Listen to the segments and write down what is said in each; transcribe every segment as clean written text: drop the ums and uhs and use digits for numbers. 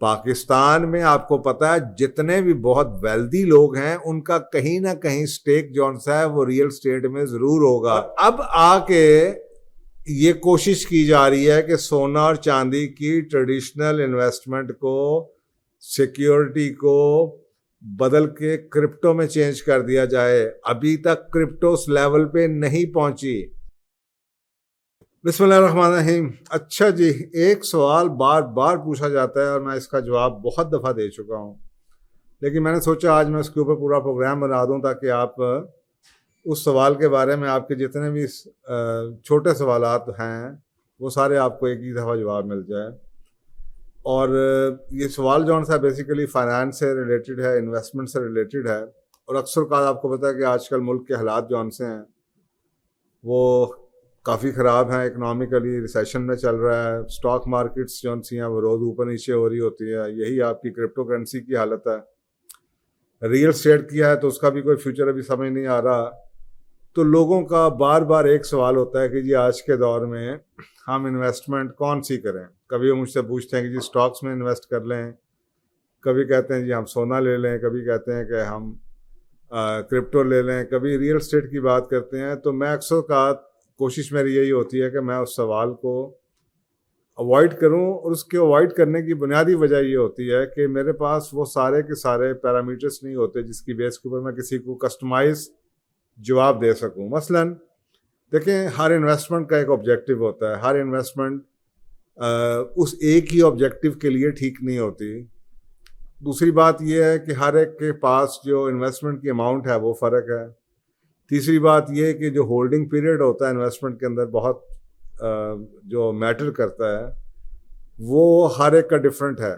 पाकिस्तान में आपको पता है जितने भी बहुत वेल्दी लोग हैं उनका कहीं ना कहीं स्टेक जौन सा है वो रियल स्टेट में जरूर होगा। अब आके ये कोशिश की जा रही है कि सोना और चांदी की ट्रेडिशनल इन्वेस्टमेंट को, सिक्योरिटी को बदल के क्रिप्टो में चेंज कर दिया जाए। अभी तक क्रिप्टो उस लेवल पे नहीं पहुंची। बिस्मिल्लाहिर्रहमानिर्रहीम। अच्छा जी, एक सवाल बार बार पूछा जाता है और मैं इसका जवाब बहुत दफ़ा दे चुका हूँ, लेकिन मैंने सोचा आज मैं उसके ऊपर पूरा प्रोग्राम बना दूँ ताकि आप उस सवाल के बारे में आपके जितने भी छोटे सवालात हैं वो सारे आपको एक ही दफ़ा जवाब मिल जाए। और ये सवाल जो सा बेसिकली फाइनेंस से रिलेटेड है, इन्वेस्टमेंट से रिलेटेड है। और अक्सर का आपको पता है कि आजकल मुल्क के हालात जो से हैं वो काफ़ी ख़राब हैं। इकनॉमिकली रिसेशन में चल रहा है, स्टॉक मार्केट्स जो सी हैं वो रोज़ ऊपर नीचे हो रही होती है। यही आपकी क्रिप्टो करेंसी की हालत है। रियल स्टेट किया है तो उसका भी कोई फ्यूचर अभी समझ नहीं आ रहा। तो लोगों का बार बार एक सवाल होता है कि जी आज के दौर में हम इन्वेस्टमेंट कौन सी करें। कभी वो मुझसे पूछते हैं कि जी स्टॉक्स में इन्वेस्ट कर लें, कभी कहते हैं जी हम सोना ले लें, कभी कहते हैं कि हम क्रिप्टो ले लें, कभी रियल स्टेट की बात करते हैं। तो मैं अक्सर का कोशिश मेरी यही होती है कि मैं उस सवाल को अवॉइड करूं, और उसके अवॉइड करने की बुनियादी वजह ये होती है कि मेरे पास वो सारे के सारे पैरामीटर्स नहीं होते जिसकी बेस के ऊपर मैं किसी को कस्टमाइज जवाब दे सकूं। मसलन देखें, हर इन्वेस्टमेंट का एक ऑब्जेक्टिव होता है। हर इन्वेस्टमेंट उस एक ही ऑब्जेक्टिव के लिए ठीक नहीं होती। दूसरी बात यह है कि हर एक के पास जो इन्वेस्टमेंट की अमाउंट है वो फ़र्क है। तीसरी बात यह है कि जो होल्डिंग पीरियड होता है इन्वेस्टमेंट के अंदर बहुत जो मैटर करता है वो हर एक का डिफरेंट है।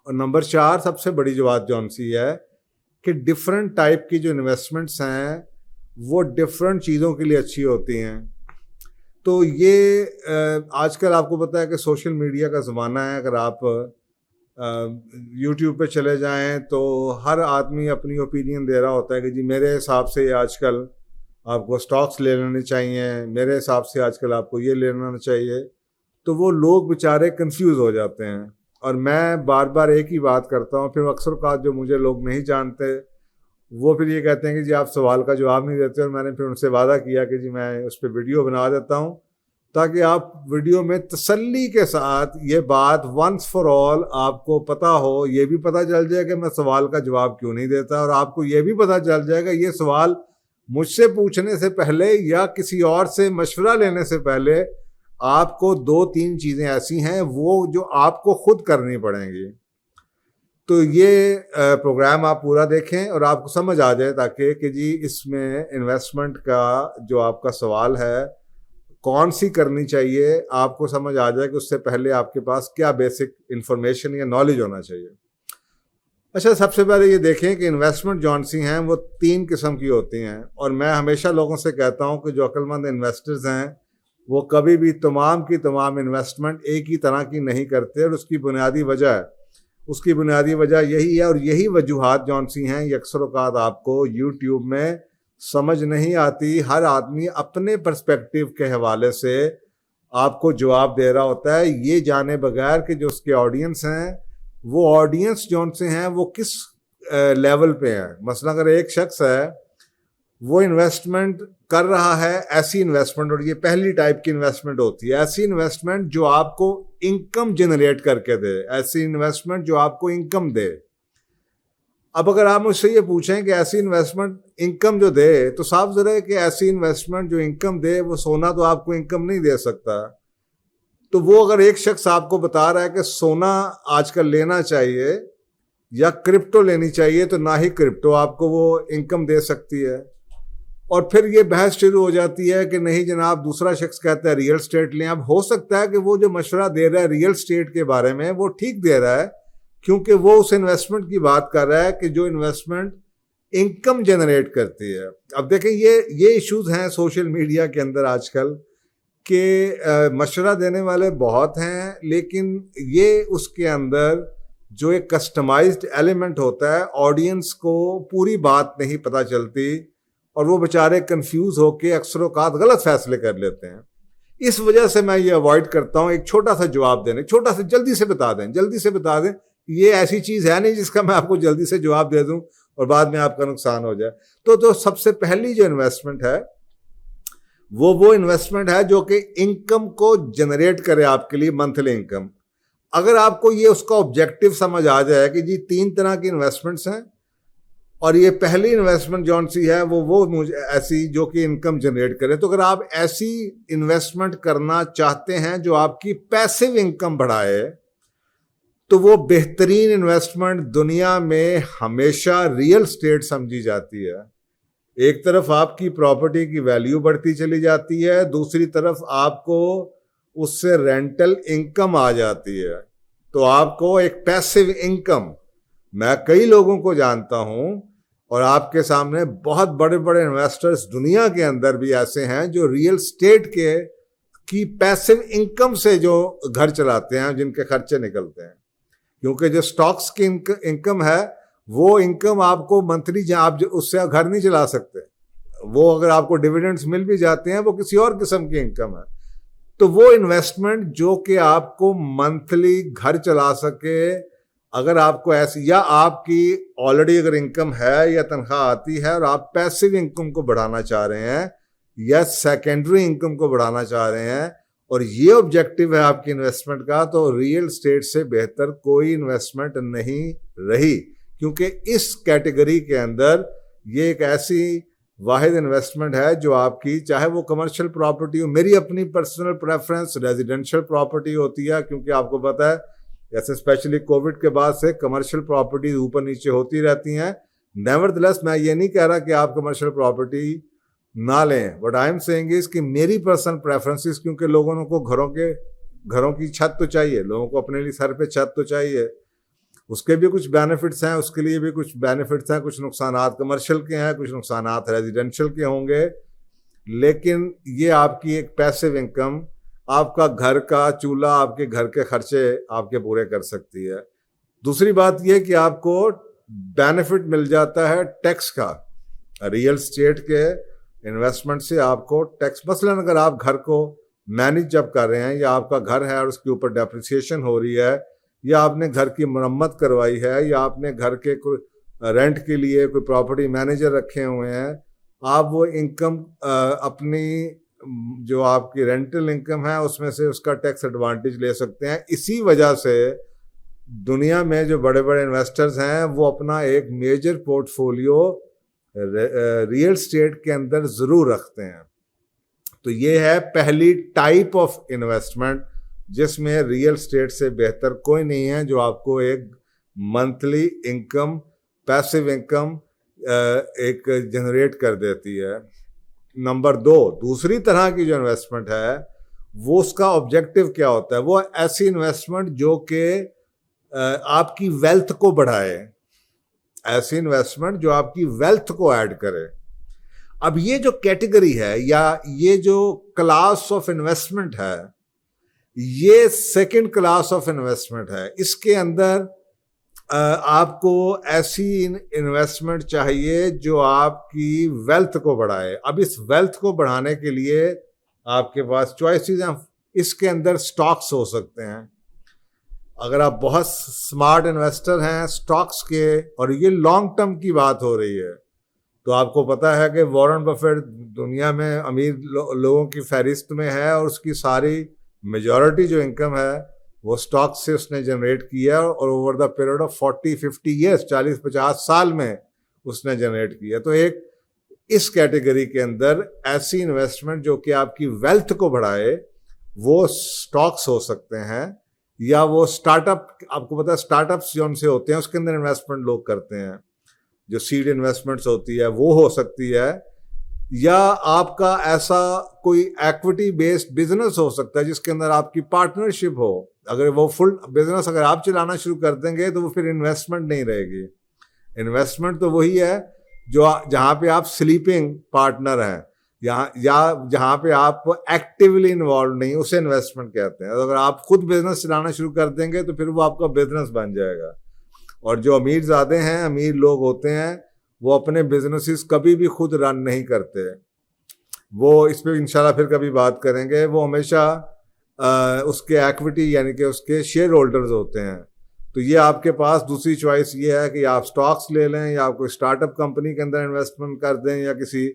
और नंबर 4 सबसे बड़ी जो बात जौन सी है कि डिफरेंट टाइप की जो इन्वेस्टमेंट्स हैं वो डिफरेंट चीज़ों के लिए अच्छी होती हैं। तो ये आजकल आपको पता है कि सोशल मीडिया का ज़माना है। अगर आप यूट्यूब पे चले जाएं तो हर आदमी अपनी ओपिनियन दे रहा होता है कि जी मेरे हिसाब से आजकल आपको स्टॉक्स ले लेने चाहिए, मेरे हिसाब से आजकल आपको ये लेना चाहिए। तो वो लोग बेचारे कंफ्यूज हो जाते हैं। और मैं बार बार एक ही बात करता हूँ, फिर अक्सर का जो मुझे लोग नहीं जानते वो फिर ये कहते हैं कि जी आप सवाल का जवाब नहीं देते। और मैंने फिर उनसे वादा किया कि जी मैं उस पर वीडियो बना देता हूँ ताकि आप वीडियो में तसल्ली के साथ ये बात वंस फॉर ऑल आपको पता हो। ये भी पता चल जाए कि मैं सवाल का जवाब क्यों नहीं देता, और आपको ये भी पता चल जाएगा ये सवाल मुझसे पूछने से पहले या किसी और से मशवरा लेने से पहले आपको 2-3 चीज़ें ऐसी हैं वो जो आपको खुद करनी पड़ेंगी। तो ये प्रोग्राम आप पूरा देखें और आपको समझ आ जाए ताकि कि जी इसमें इन्वेस्टमेंट का जो आपका सवाल है कौन सी करनी चाहिए, आपको समझ आ जाए कि उससे पहले आपके पास क्या बेसिक इंफॉर्मेशन या नॉलेज होना चाहिए। अच्छा, सबसे पहले ये देखें कि इन्वेस्टमेंट जौन सी हैं वो 3 किस्म की होती हैं। और मैं हमेशा लोगों से कहता हूँ कि जो अक्लमंद इन्वेस्टर्स हैं वो कभी भी तमाम की तमाम इन्वेस्टमेंट एक ही तरह की नहीं करते। और उसकी बुनियादी वजह यही है। और यही वजूहात जौन सी हैं ये अक्सर औक़ात आपको यूट्यूब में समझ नहीं आती। हर आदमी अपने पर्सपेक्टिव के हवाले से आपको जवाब दे रहा होता है, ये जाने बगैर कि जो उसके ऑडियंस हैं वो ऑडियंस जौन से हैं वो किस लेवल पे हैं। मसला अगर एक शख्स है वो इन्वेस्टमेंट कर रहा है, ऐसी इन्वेस्टमेंट, और ये पहली टाइप की इन्वेस्टमेंट होती है, ऐसी इन्वेस्टमेंट जो आपको इनकम जनरेट करके दे, ऐसी इन्वेस्टमेंट जो आपको इनकम दे। अब अगर आप मुझसे ये पूछें कि ऐसी इन्वेस्टमेंट इनकम जो दे, तो साफ ज़रा है कि ऐसी इन्वेस्टमेंट जो इनकम दे वो सोना तो आपको इनकम नहीं दे सकता। तो वो अगर एक शख्स आपको बता रहा है कि सोना आजकल लेना चाहिए या क्रिप्टो लेनी चाहिए, तो ना ही क्रिप्टो आपको वो इनकम दे सकती है। और फिर ये बहस शुरू हो जाती है कि नहीं जनाब, दूसरा शख्स कहता है रियल स्टेट लें। अब हो सकता है कि वो जो मशवरा दे रहा है रियल स्टेट के बारे में वो ठीक दे रहा है, क्योंकि वो उस इन्वेस्टमेंट की बात कर रहा है कि जो इन्वेस्टमेंट इनकम जनरेट करती है। अब देखें, ये इश्यूज हैं सोशल मीडिया के अंदर आजकल कि मशवरा देने वाले बहुत हैं, लेकिन ये उसके अंदर जो एक कस्टमाइज्ड एलिमेंट होता है, ऑडियंस को पूरी बात नहीं पता चलती और वो बेचारे कंफ्यूज होके अक्सर औक़ात गलत फैसले कर लेते हैं। इस वजह से मैं ये अवॉइड करता हूं एक छोटा सा जवाब देने, छोटा सा जल्दी से बता दें। ये ऐसी चीज है नहीं जिसका मैं आपको जल्दी से जवाब दे दूं और बाद में आपका नुकसान हो जाए। तो सबसे पहली जो इन्वेस्टमेंट है वो इन्वेस्टमेंट है जो कि इनकम को जनरेट करे आपके लिए, मंथली इनकम। अगर आपको ये उसका ऑब्जेक्टिव समझ आ जाए कि जी 3 तरह की इन्वेस्टमेंट्स हैं और ये पहली इन्वेस्टमेंट जौन सी है वो मुझे ऐसी जो कि इनकम जनरेट करे, तो अगर आप ऐसी इन्वेस्टमेंट करना चाहते हैं जो आपकी पैसिव इनकम बढ़ाए, तो वो बेहतरीन इन्वेस्टमेंट दुनिया में हमेशा रियल स्टेट समझी जाती है। एक तरफ आपकी प्रॉपर्टी की वैल्यू बढ़ती चली जाती है, दूसरी तरफ आपको उससे रेंटल इनकम आ जाती है, तो आपको एक पैसिव इनकम। मैं कई लोगों को जानता हूं और आपके सामने बहुत बड़े बड़े इन्वेस्टर्स दुनिया के अंदर भी ऐसे हैं जो रियल स्टेट की पैसिव इनकम से जो घर चलाते हैं, जिनके खर्चे निकलते हैं। क्योंकि जो स्टॉक्स की इनकम है वो इनकम आपको मंथली, आप उससे घर नहीं चला सकते। वो अगर आपको डिविडेंड्स मिल भी जाते हैं वो किसी और किस्म की इनकम है। तो वो इन्वेस्टमेंट जो कि आपको मंथली घर चला सके, अगर आपको ऐसी, या आपकी ऑलरेडी अगर इनकम है या तनख्वाह आती है और आप पैसिव इनकम को बढ़ाना चाह रहे हैं या सेकेंडरी इनकम को बढ़ाना चाह रहे हैं और ये ऑब्जेक्टिव है आपकी इन्वेस्टमेंट का, तो रियल स्टेट से बेहतर कोई इन्वेस्टमेंट नहीं रही। क्योंकि इस कैटेगरी के अंदर ये एक ऐसी वाहिद इन्वेस्टमेंट है जो आपकी, चाहे वो कमर्शियल प्रॉपर्टी हो, मेरी अपनी पर्सनल प्रेफरेंस रेजिडेंशियल प्रॉपर्टी होती है, क्योंकि आपको पता है जैसे स्पेशली कोविड के बाद से कमर्शियल प्रॉपर्टी ऊपर नीचे होती रहती हैं। नेवरदलेस मैं ये नहीं कह रहा कि आप कमर्शियल प्रॉपर्टी ना लें, but I am saying is कि मेरी पर्सनल प्रेफरेंसेस, क्योंकि लोगों को घरों की छत तो चाहिए, लोगों को अपने लिए सर पे छत तो चाहिए, उसके भी कुछ बेनिफिट्स हैं, उसके लिए भी कुछ बेनिफिट्स हैं, कुछ नुकसानात कमर्शियल के हैं, कुछ नुकसानात रेजिडेंशियल के होंगे। लेकिन ये आपकी एक पैसिव इनकम आपका घर का चूल्हा, आपके घर के खर्चे आपके पूरे कर सकती है। दूसरी बात यह कि आपको बेनिफिट मिल जाता है टैक्स का। रियल स्टेट के इन्वेस्टमेंट से आपको टैक्स, मसलन अगर आप घर को मैनेज जब कर रहे हैं या आपका घर है और उसके ऊपर डेप्रिसिएशन हो रही है, या आपने घर की मरम्मत करवाई है, या आपने घर के रेंट के लिए कोई प्रॉपर्टी मैनेजर रखे हुए हैं, आप वो इनकम अपनी जो आपकी रेंटल इनकम है उसमें से उसका टैक्स एडवांटेज ले सकते हैं। इसी वजह से दुनिया में जो बड़े बड़े इन्वेस्टर्स हैं वो अपना एक मेजर पोर्टफोलियो रियल स्टेट के अंदर ज़रूर रखते हैं। तो ये है पहली टाइप ऑफ इन्वेस्टमेंट जिसमें रियल स्टेट से बेहतर कोई नहीं है, जो आपको एक मंथली इनकम, पैसिव इनकम एक जनरेट कर देती है। नंबर 2, दूसरी तरह की जो इन्वेस्टमेंट है वो उसका ऑब्जेक्टिव क्या होता है? वो ऐसी इन्वेस्टमेंट जो कि आपकी वेल्थ को बढ़ाए, ऐसी इन्वेस्टमेंट जो आपकी वेल्थ को ऐड करे। अब ये जो कैटेगरी है या ये जो क्लास ऑफ इन्वेस्टमेंट है, ये सेकंड क्लास ऑफ इन्वेस्टमेंट है। इसके अंदर आपको ऐसी इन्वेस्टमेंट चाहिए जो आपकी वेल्थ को बढ़ाए। अब इस वेल्थ को बढ़ाने के लिए आपके पास चॉइसेस हैं। इसके अंदर स्टॉक्स हो सकते हैं, अगर आप बहुत स्मार्ट इन्वेस्टर हैं स्टॉक्स के, और ये लॉन्ग टर्म की बात हो रही है, तो आपको पता है कि वॉरेन बफेट दुनिया में अमीर लोगों की फहरिस्त में है और उसकी सारी मेजॉरिटी जो इनकम है वो स्टॉक से उसने जनरेट किया और over the period of 40-50 years, 40-50 साल में उसने जनरेट किया। तो एक इस कैटेगरी के अंदर ऐसी इन्वेस्टमेंट जो कि आपकी वेल्थ को बढ़ाए वो स्टॉक्स हो सकते हैं, या वो स्टार्टअप, आपको पता है स्टार्टअप्स जो उनसे होते हैं उसके अंदर इन्वेस्टमेंट लोग करते हैं, जो सीड इन्वेस्टमेंट्स होती है वो हो सकती है, या आपका ऐसा कोई इक्विटी बेस्ड बिजनेस हो सकता है जिसके अंदर आपकी पार्टनरशिप हो। अगर वो फुल बिजनेस अगर आप चलाना शुरू कर देंगे तो वो फिर इन्वेस्टमेंट नहीं रहेगी। इन्वेस्टमेंट तो वही है जो जहाँ पे आप स्लीपिंग पार्टनर हैं, या जहाँ पे आप एक्टिवली इन्वॉल्व नहीं, उसे इन्वेस्टमेंट कहते हैं। अगर आप खुद बिजनेस चलाना शुरू कर देंगे तो फिर वो आपका बिजनेस बन जाएगा। और जो अमीर ज़्यादा हैं, अमीर लोग होते हैं, वो अपने बिजनेसेस कभी भी खुद रन नहीं करते। वो इस पर इंशाल्लाह फिर कभी बात करेंगे। वो हमेशा उसके इक्विटी यानी कि उसके शेयर होल्डर्स होते हैं। तो ये आपके पास दूसरी चॉइस ये है कि आप स्टॉक्स ले लें या आप कोई स्टार्टअप कंपनी के अंदर इन्वेस्टमेंट कर दें या किसी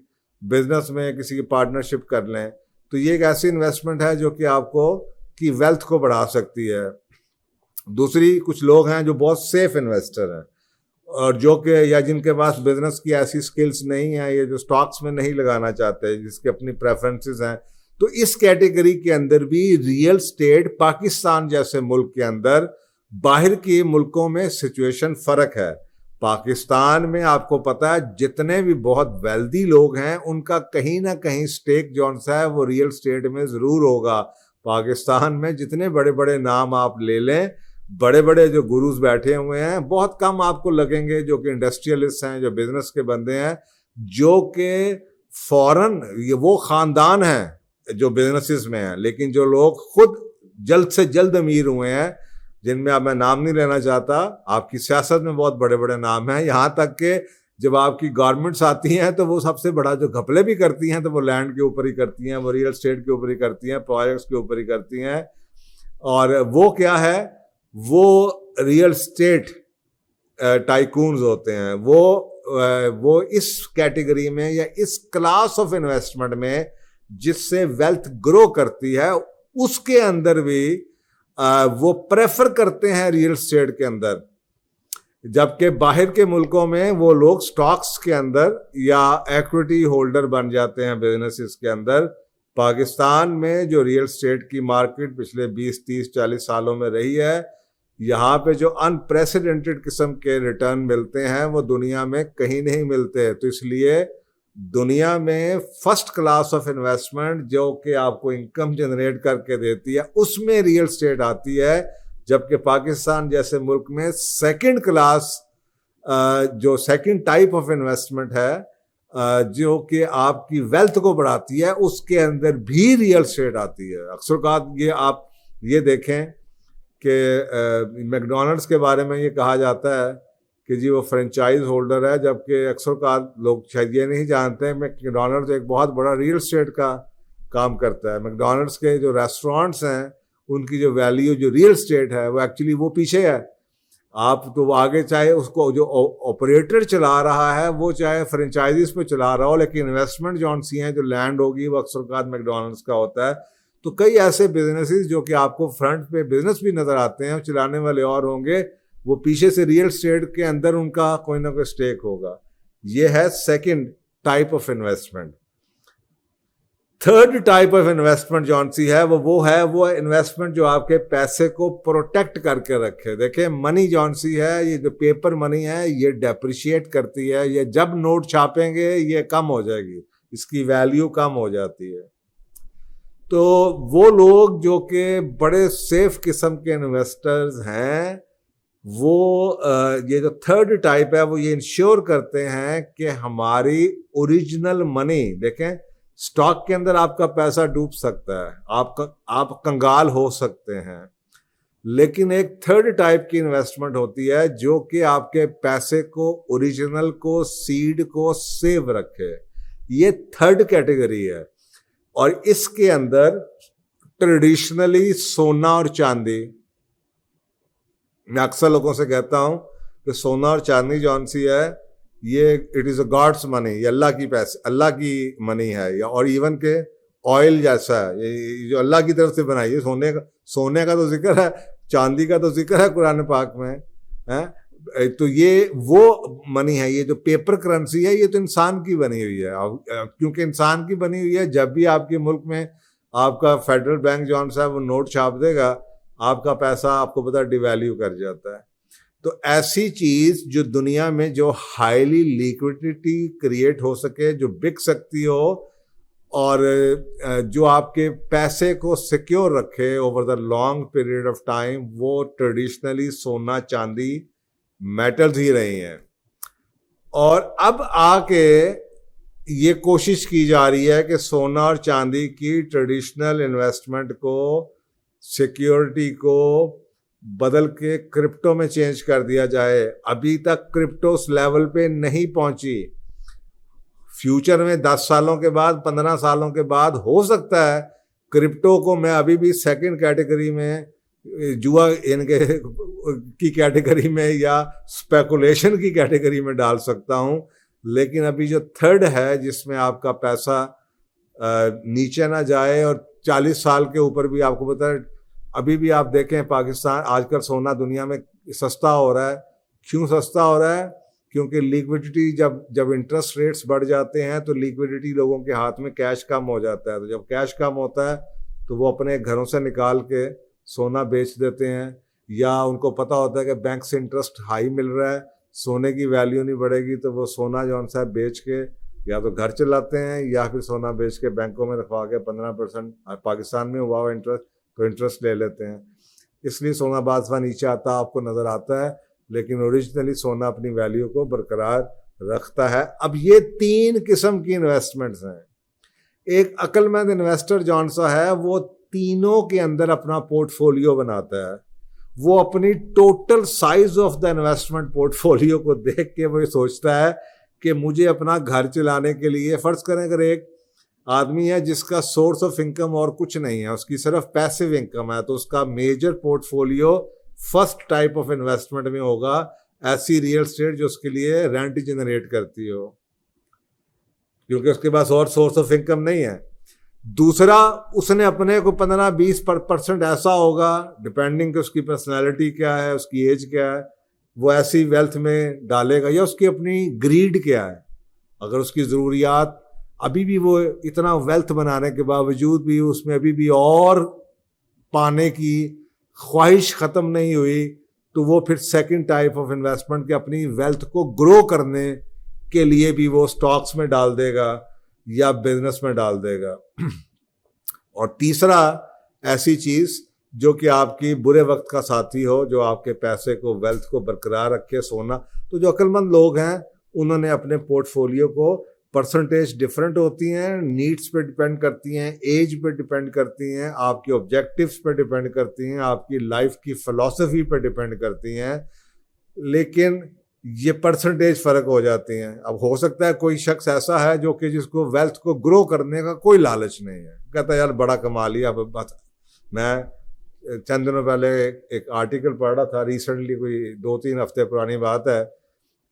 बिजनेस में किसी की पार्टनरशिप कर लें। तो ये एक ऐसी इन्वेस्टमेंट है जो कि आपको की वेल्थ को बढ़ा सकती है। दूसरी, कुछ लोग हैं जो बहुत सेफ इन्वेस्टर हैं और जो कि या जिनके पास बिजनेस की ऐसी स्किल्स नहीं है, ये जो स्टॉक्स में नहीं लगाना चाहते, जिसके अपनी प्रेफरेंसेस हैं। तो इस कैटेगरी के अंदर भी रियल स्टेट पाकिस्तान जैसे मुल्क के अंदर बाहर के मुल्कों में सिचुएशन फर्क है। पाकिस्तान में आपको पता है जितने भी बहुत वेल्दी लोग हैं उनका कहीं ना कहीं स्टेक जौन सा है वो रियल स्टेट में जरूर होगा। पाकिस्तान में जितने बड़े बड़े नाम आप ले लें, बड़े बड़े जो गुरुज बैठे हुए हैं, बहुत कम आपको लगेंगे जो कि इंडस्ट्रियलिस्ट हैं, जो बिजनेस के बंदे हैं, जो कि फॉरेन वो खानदान हैं जो बिजनेसेस में हैं, लेकिन जो लोग खुद जल्द से जल्द अमीर हुए हैं, जिनमें अब मैं नाम नहीं लेना चाहता, आपकी सियासत में बहुत बड़े बड़े नाम हैं। यहाँ तक कि जब आपकी गवर्नमेंट्स आती हैं तो वो सबसे बड़ा जो घपले भी करती हैं तो वो लैंड के ऊपर ही करती हैं, वो रियल स्टेट के ऊपर ही करती हैं, प्रोजेक्ट्स के ऊपर ही करती हैं। और वो क्या है, वो रियल स्टेट टाइकून्स होते हैं। वो इस कैटेगरी में या इस क्लास ऑफ इन्वेस्टमेंट में जिससे वेल्थ ग्रो करती है, उसके अंदर भी वो प्रेफर करते हैं रियल स्टेट के अंदर। जबकि बाहर के मुल्कों में वो लोग स्टॉक्स के अंदर या इक्विटी होल्डर बन जाते हैं बिजनेसेस के अंदर। पाकिस्तान में जो रियल स्टेट की मार्केट पिछले 20, 30, 40 सालों में रही है, यहाँ पे जो अनप्रेसिडेंटेड किस्म के रिटर्न मिलते हैं वो दुनिया में कहीं नहीं मिलते। तो इसलिए दुनिया में फर्स्ट क्लास ऑफ इन्वेस्टमेंट जो कि आपको इनकम जनरेट करके देती है, उसमें रियल स्टेट आती है। जबकि पाकिस्तान जैसे मुल्क में सेकंड क्लास जो सेकंड टाइप ऑफ इन्वेस्टमेंट है जो कि आपकी वेल्थ को बढ़ाती है, उसके अंदर भी रियल स्टेट आती है। अक्सर का ये आप ये देखें कि मैकडॉनल्ड्स के बारे में ये कहा जाता है कि जी वो फ्रेंचाइज होल्डर है, जबकि अक्सर का लोग शायद ये नहीं जानते हैं मैकडॉनल्ड्स एक बहुत बड़ा रियल स्टेट का काम करता है। मैकडॉनल्ड्स के जो रेस्टोरेंट्स हैं उनकी जो वैल्यू जो रियल स्टेट है वो एक्चुअली वो पीछे है। आप तो आगे चाहे उसको जो ऑपरेटर चला रहा है वो चाहे फ्रेंचाइजीज पे चला रहा हो, लेकिन इन्वेस्टमेंट जो सी हैं जो लैंड होगी वो अक्सर का मैकडॉनल्ड्स का होता है। तो कई ऐसे बिजनेसेस जो कि आपको फ्रंट पे बिजनेस भी नजर आते हैं, चलाने वाले और होंगे, वो पीछे से रियल स्टेट के अंदर उनका कोई ना कोई स्टेक होगा। ये है second type of investment. Third type of investment जौन सी है वो इन्वेस्टमेंट जो आपके पैसे को प्रोटेक्ट करके रखे। देखिए मनी जौन सी है, ये जो पेपर मनी है ये डेप्रिशिएट करती है। ये जब नोट छापेंगे ये कम हो जाएगी, इसकी वैल्यू कम हो जाती है। तो वो लोग जो कि बड़े सेफ किस्म के इन्वेस्टर्स हैं, वो ये जो थर्ड टाइप है वो ये इंश्योर करते हैं कि हमारी ओरिजिनल मनी, देखें स्टॉक के अंदर आपका पैसा डूब सकता है, आप कंगाल हो सकते हैं, लेकिन एक थर्ड टाइप की इन्वेस्टमेंट होती है जो कि आपके पैसे को, ओरिजिनल को, सीड को सेव रखे। ये थर्ड कैटेगरी है और इसके अंदर ट्रेडिशनली सोना और चांदी, मैं अक्सर लोगों से कहता हूं कि सोना और चांदी जौन सी है ये it is a God's money, ये अल्लाह की पैसे, अल्लाह की मनी है। या और इवन के ऑयल जैसा है, ये जो अल्लाह की तरफ से बनाई है। सोने का तो जिक्र है, चांदी का तो जिक्र है कुरान पाक में है। तो ये वो मनी है, ये जो पेपर करेंसी है ये तो इंसान की बनी हुई है। क्योंकि इंसान की बनी हुई है, जब भी आपके मुल्क में आपका फेडरल बैंक जौन सा है वो नोट छाप देगा, आपका पैसा आपको पता डिवैल्यू कर जाता है। तो ऐसी चीज जो दुनिया में जो हाईली लिक्विडिटी क्रिएट हो सके, जो बिक सकती हो और जो आपके पैसे को सिक्योर रखे over the long period of time, वो ट्रेडिशनली सोना चांदी मेटल्स ही रही हैं। और अब आके ये कोशिश की जा रही है कि सोना और चांदी की ट्रेडिशनल इन्वेस्टमेंट को, सिक्योरिटी को बदल के क्रिप्टो में चेंज कर दिया जाए। अभी तक क्रिप्टो उस लेवल पे नहीं पहुंची। फ्यूचर में 10 सालों के बाद, 15 सालों के बाद हो सकता है क्रिप्टो को मैं अभी भी सेकंड कैटेगरी में, जुआ इनके की कैटेगरी में या स्पेकुलेशन की कैटेगरी में डाल सकता हूं। लेकिन अभी जो थर्ड है जिसमें आपका पैसा नीचे ना जाए, और 40 साल के ऊपर भी आपको पता है, अभी भी आप देखें पाकिस्तान आजकल सोना दुनिया में सस्ता हो रहा है। क्यों सस्ता हो रहा है? क्योंकि लिक्विडिटी, जब इंटरेस्ट रेट्स बढ़ जाते हैं तो लिक्विडिटी, लोगों के हाथ में कैश कम हो जाता है। तो जब कैश कम होता है तो वो अपने घरों से निकाल के सोना बेच देते हैं, या उनको पता होता है कि बैंक से इंटरेस्ट हाई मिल रहा है, सोने की वैल्यू नहीं बढ़ेगी, तो वो सोना जो है बेच के या तो घर चलाते हैं या फिर सोना बेच के बैंकों में रखवा के 15% पाकिस्तान में हुआ इंटरेस्ट, तो इंटरेस्ट ले लेते हैं। इसलिए सोना बादशाह नीचे आता आपको नज़र आता है, लेकिन ओरिजिनली सोना अपनी वैल्यू को बरकरार रखता है। अब ये 3 किस्म की इन्वेस्टमेंट्स हैं। एक अक्लमंद इन्वेस्टर जौन सा है वो तीनों के अंदर अपना पोर्टफोलियो बनाता है। वो अपनी total size of the investment portfolio को देख के वो सोचता है कि मुझे अपना घर चलाने के लिए, फर्ज करें अगर एक आदमी है जिसका सोर्स ऑफ इनकम और कुछ नहीं है, उसकी सिर्फ पैसिव इनकम है, तो उसका major portfolio first type of investment में होगा ऐसी रियल एस्टेट जो उसके लिए रेंट जनरेट करती हो, क्योंकि उसके पास और सोर्स ऑफ इनकम नहीं है। दूसरा, उसने अपने को 15-20% ऐसा होगा, डिपेंडिंग कि उसकी पर्सनैलिटी क्या है, उसकी एज क्या है, वो ऐसी वेल्थ में डालेगा, या उसकी अपनी ग्रीड क्या है। अगर उसकी ज़रूरियात अभी भी, वो इतना वेल्थ बनाने के बावजूद भी उसमें अभी भी और पाने की ख्वाहिश ख़त्म नहीं हुई, तो वो फिर सेकंड टाइप ऑफ इन्वेस्टमेंट के अपनी वेल्थ को ग्रो करने के लिए भी वो स्टॉक्स में डाल देगा या बिजनेस में डाल देगा। और तीसरा, ऐसी चीज़ जो कि आपकी बुरे वक्त का साथी हो, जो आपके पैसे को, वेल्थ को बरकरार रखे, सोना। तो जो अक्लमंद लोग हैं उन्होंने अपने पोर्टफोलियो को, परसेंटेज डिफरेंट होती हैं, नीड्स पे डिपेंड करती हैं, एज पे डिपेंड करती हैं, आपके ऑब्जेक्टिव्स पे डिपेंड करती हैं, आपकी लाइफ की फिलॉसफी पे डिपेंड करती हैं, लेकिन ये परसेंटेज फ़र्क हो जाती हैं। अब हो सकता है कोई शख्स ऐसा है जो कि जिसको वेल्थ को ग्रो करने का कोई लालच नहीं है, कहता है यार बड़ा कमा लिया। अब बस, मैं चंद दिनों पहले एक आर्टिकल पढ़ रहा था, रिसेंटली, कोई 2-3 हफ्ते पुरानी बात है,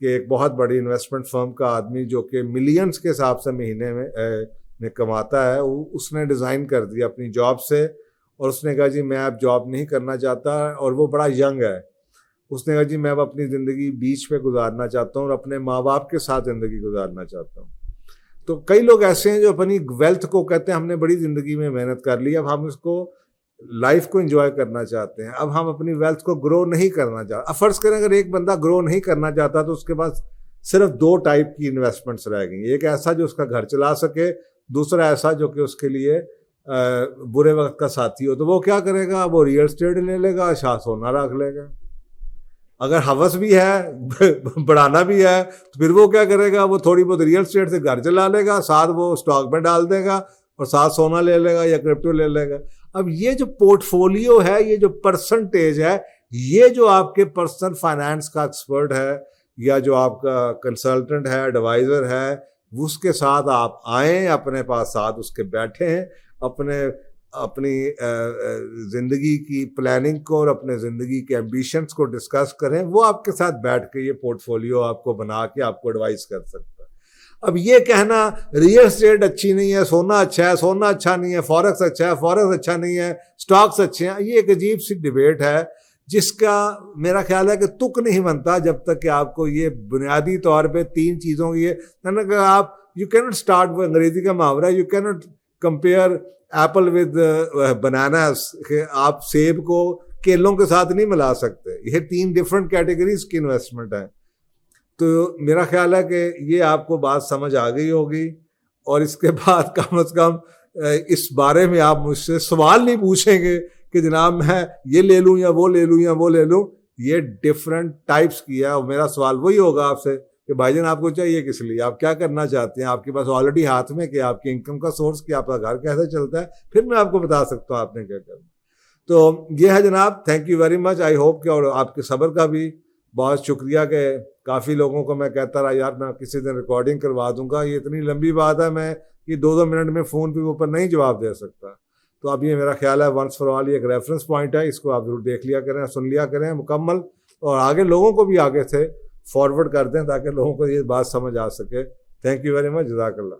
कि एक बहुत बड़ी इन्वेस्टमेंट फर्म का आदमी जो कि मिलियंस के हिसाब से महीने में कमाता है, उसने डिज़ाइन कर दिया अपनी जॉब से, और उसने कहा जी मैं अब जॉब नहीं करना चाहता, और वो बड़ा यंग है। उसने कहा जी मैं अब अपनी ज़िंदगी बीच पे गुजारना चाहता हूँ और अपने माँ बाप के साथ ज़िंदगी गुजारना चाहता हूँ। तो कई लोग ऐसे हैं जो अपनी वेल्थ को कहते हैं हमने बड़ी ज़िंदगी में मेहनत कर ली, अब हम इसको लाइफ को एंजॉय करना चाहते हैं, अब हम अपनी वेल्थ को ग्रो नहीं करना चाहते। अब फर्ज करें अगर एक बंदा ग्रो नहीं करना चाहता तो उसके पास सिर्फ 2 टाइप की इन्वेस्टमेंट्स रह गई। एक ऐसा जो उसका घर चला सके, दूसरा ऐसा जो कि उसके लिए बुरे वक्त का साथी हो। तो वो क्या करेगा? वो रियल एस्टेट ले लेगा, शाह सोना रख लेगा। अगर हवस भी है बढ़ाना भी है तो फिर वो क्या करेगा? वो थोड़ी बहुत रियल एस्टेट से घर चला लेगा, साथ वो स्टॉक में डाल देगा और साथ सोना ले लेगा या क्रिप्टो ले लेगा। अब ये जो पोर्टफोलियो है, ये जो परसेंटेज है, ये जो आपके पर्सनल फाइनेंस का एक्सपर्ट है या जो आपका कंसल्टेंट है, एडवाइज़र है, उसके साथ आप आएँ, अपने पास साथ उसके बैठें, अपनी ज़िंदगी की प्लानिंग को और अपने ज़िंदगी के एम्बिशंस को डिस्कस करें। वो आपके साथ बैठ के ये पोर्टफोलियो आपको बना के आपको एडवाइस कर सकता है। अब ये कहना रियल एस्टेट अच्छी नहीं है, सोना अच्छा है, सोना अच्छा नहीं है, फॉरेक्स अच्छा है, फॉरेक्स अच्छा नहीं है, स्टॉक्स अच्छे हैं, ये एक अजीब सी डिबेट है जिसका मेरा ख्याल है कि तुक नहीं बनता जब तक कि आपको ये बुनियादी तौर पे 3 चीज़ों की आप यू कैनॉट स्टार्ट, वो अंग्रेजी का मुहावरा है, you cannot compare Apple with bananas, आप सेब को केलों के साथ नहीं मिला सकते। ये 3 डिफरेंट कैटेगरीज की इन्वेस्टमेंट है। तो मेरा ख्याल है कि ये आपको बात समझ आ गई होगी, और इसके बाद कम से कम इस बारे में आप मुझसे सवाल नहीं पूछेंगे कि जनाब मैं ये ले लूँ या वो ले लूँ या वो ले लूँ। ये डिफरेंट टाइप्स की है, और मेरा सवाल वही होगा आपसे कि भाईजान आपको चाहिए किस लिए, आप क्या करना चाहते हैं, आपके पास ऑलरेडी हाथ में कि आपकी इनकम का सोर्स क्या, आपका घर कैसे चलता है, फिर मैं आपको बता सकता हूँ आपने क्या करना। तो ये है जनाब, thank you very much. I hope कि, और आपके सब्र का भी बहुत शुक्रिया कि काफ़ी लोगों को मैं कहता रहा यार मैं किसी दिन रिकॉर्डिंग करवा दूंगा, ये इतनी लंबी बात है, मैं ये 2-2 मिनट में फ़ोन पे ऊपर नहीं जवाब दे सकता। तो अब ये मेरा ख्याल है वंस फॉर ऑल ये एक रेफरेंस पॉइंट है, इसको आप जरूर देख लिया करें, सुन लिया करें मुकम्मल, और आगे लोगों को भी आगे से फॉरवर्ड कर दें ताकि लोगों को ये बात समझ आ सके। थैंक यू वेरी मच, जज़ाकल्लाह।